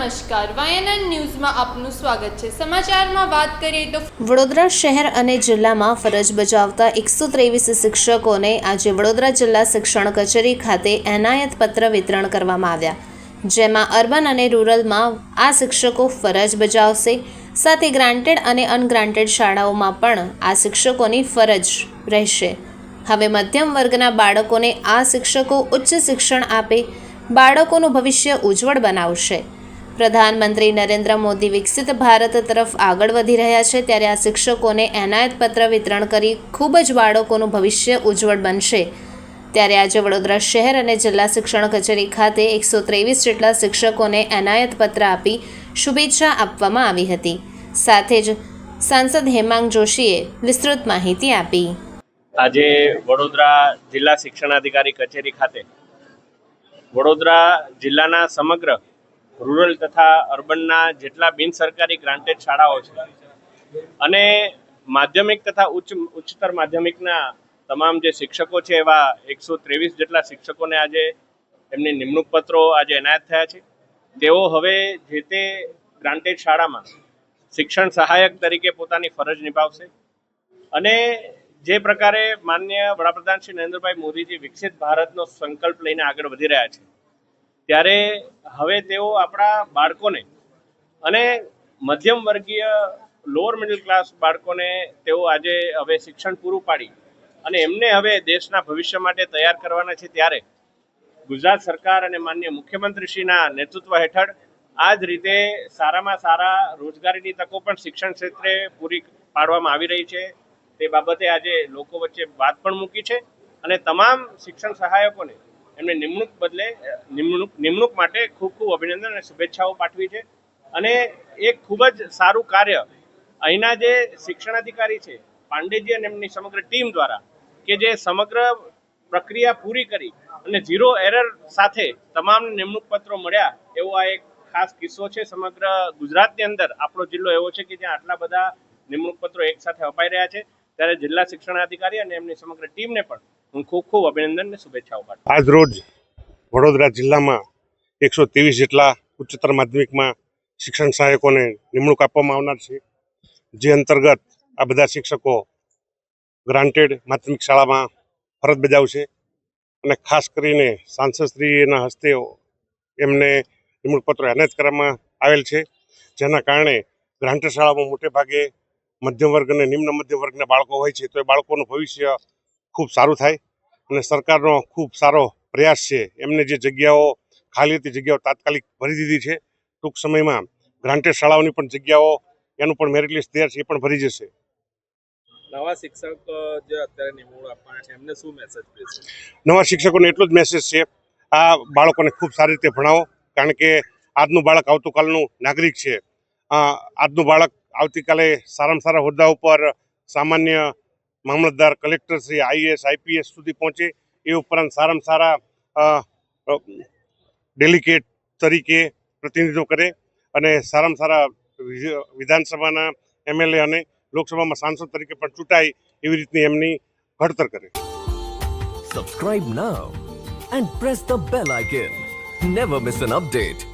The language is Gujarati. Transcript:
નમસ્કાર, વાયએનએન ન્યૂઝમાં આપનું સ્વાગત છે। સમાચારમાં વાત કરીએ તો વડોદરા શહેર અને જિલ્લામાં ફરજ બજાવતા 123 શિક્ષકોને આજે વડોદરા જિલ્લા શિક્ષણ કચેરી ખાતે એનાયત પત્ર વિતરણ કરવામાં આવ્યા, જેમાં અર્બન અને રૂરલમાં આ શિક્ષકો ફરજ બજાવશે, સાથે ગ્રાન્ટેડ અને અનગ્રાન્ટેડ શાળાઓમાં પણ આ શિક્ષકોની ફરજ રહેશે। હવે મધ્યમ વર્ગના બાળકોને આ શિક્ષકો ઉચ્ચ શિક્ષણ આપે બાળકોનું ભવિષ્ય ઉજ્જવળ બનાવશે। પ્રધાનમંત્રી નરેન્દ્ર મોદી વિકસિત ભારત તરફ આગળ વધી રહ્યા છે, ત્યારે આ શિક્ષકોને એનાયત પત્ર વિતરણ કરી ખૂબ જ બાળકોનું ભવિષ્ય ઉજ્જવળ બનશે। ત્યારે આજે વડોદરા શહેર અને જિલ્લા શિક્ષણ કચેરી ખાતે 123 જેટલા શિક્ષકોને એનાયત પત્ર આપી શુભેચ્છા આપવામાં આવી હતી। સાથે જ સાંસદ હેમાંગ જોશીએ વિસ્તૃત માહિતી આપી। આજે વડોદરા જિલ્લા શિક્ષણાધિકારી કચેરી ખાતે વડોદરા જિલ્લાના સમગ્ર રૂરલ તથા અર્બનના જેટલા બિન સરકારી ગ્રાન્ટેડ શાળાઓ છે અને માધ્યમિક તથા ઉચ્ચતર માધ્યમિકના તમામ જે શિક્ષકો છે એવા 123 જેટલા શિક્ષકોને આજે એમની નિમણૂક પત્રો આજે એનાયત થયા છે। તેઓ હવે જે તે ગ્રાન્ટેડ શાળામાં શિક્ષણ સહાયક તરીકે પોતાની ફરજ નિભાવશે અને જે પ્રકારે માનનીય વડાપ્રધાન શ્રી નરેન્દ્રભાઈ મોદીજી વિકસિત ભારતનો સંકલ્પ લઈને આગળ વધી રહ્યા છે, ત્યારે હવે તેઓ આપણા બાળકોને અને મધ્યમ વર્ગીય લોઅર મિડલ ક્લાસ બાળકોને તેઓ આજે હવે શિક્ષણ પૂરું પાડી અને એમને હવે દેશના ભવિષ્ય માટે તૈયાર કરવાના છે। ત્યારે ગુજરાત સરકાર અને માનનીય મુખ્યમંત્રીશ્રીના નેતૃત્વ હેઠળ આ જ રીતે સારામાં સારા રોજગારીની તકો પણ શિક્ષણ ક્ષેત્રે પૂરી પાડવામાં આવી રહી છે। તે બાબતે આજે લોકો વચ્ચે વાત પણ મૂકી છે અને તમામ શિક્ષણ સહાયકોને એમને નિમણૂક માટે ખૂબ ખૂબ અભિનંદન અને શુભેચ્છાઓ પાઠવી છે અને એક ખૂબ જ સારું કાર્ય અહીંના જે શિક્ષણાધિકારી છે પાંડેજી અને એમની સમગ્ર ટીમ દ્વારા કે જે સમગ્ર પ્રક્રિયા પૂરી કરી અને ઝીરો એરર સાથે તમામ નિમણૂક પત્રો મળ્યા, એવો આ એક ખાસ કિસ્સો છે। સમગ્ર ગુજરાતની અંદર આપણો જિલ્લો એવો છે કે જ્યાં આટલા બધા નિમણૂક પત્રો એક સાથે અપાઈ રહ્યા છે, ત્યારે જિલ્લા શિક્ષણાધિકારી અને એમની સમગ્ર ટીમને પણ હું ખૂબ ખૂબ અભિનંદન અને શુભેચ્છાઓ પાઠવું। આજ રોજ વડોદરા જિલ્લામાં 123 જેટલા ઉચ્ચતર માધ્યમિકમાં શિક્ષણ સહાયકોને નિમણૂક આપવામાં આવનાર છે, જે અંતર્ગત આ બધા શિક્ષકો ગ્રાન્ટેડ માધ્યમિક શાળામાં ફરજ બજાવશે અને ખાસ કરીને સાંસદશ્રીના હસ્તે એમને નિમણૂક પત્રો એનાયત કરવામાં આવેલ છે, જેના કારણે ગ્રાન્ટેડ શાળામાં મોટે ભાગે મધ્યમ વર્ગ અને નિમ્ન મધ્યમ વર્ગના બાળકો હોય છે, તો એ બાળકોનું ભવિષ્ય ખૂબ સારું થાય અને સરકારનો ખૂબ સારો પ્રયાસ છે। એમને જે જગ્યાઓ ખાલી હતી જગ્યાઓ તાત્કાલિક ભરી દીધી છે। ટૂંક સમયમાં ગ્રાન્ટેડ શાળાઓની પણ જગ્યાઓ એનું પણ મેરિટ લિસ્ટ તૈયાર છે, એ પણ ભરી જશે। નવા શિક્ષક જે અત્યારે નિમણૂક આપવાના છે એમને શું મેસેજ દેશો? નવા શિક્ષકોને એટલો જ મેસેજ છે, આ બાળકોને ખૂબ સારી રીતે ભણાવો, કારણ કે આજનું બાળક આવતીકાલનું નાગરિક છે। આજનું બાળક આવતીકાલે સારામાં સારા હોદ્દા ઉપર સામાન્ય મામલતદાર, કલેક્ટર શ્રી, IAS, IPS સુધી પહોંચે, એ ઉપરાંત સારામાં સારા ડેલિગેટ તરીકે પ્રતિનિધિત્વ કરે અને સારામાં સારા વિધાનસભાના MLA અને લોકસભામાં સાંસદ તરીકે પણ ચૂંટાય એવી રીતની એમની ઘડતર કરે। Subscribe now and press the bell icon. Never miss an update.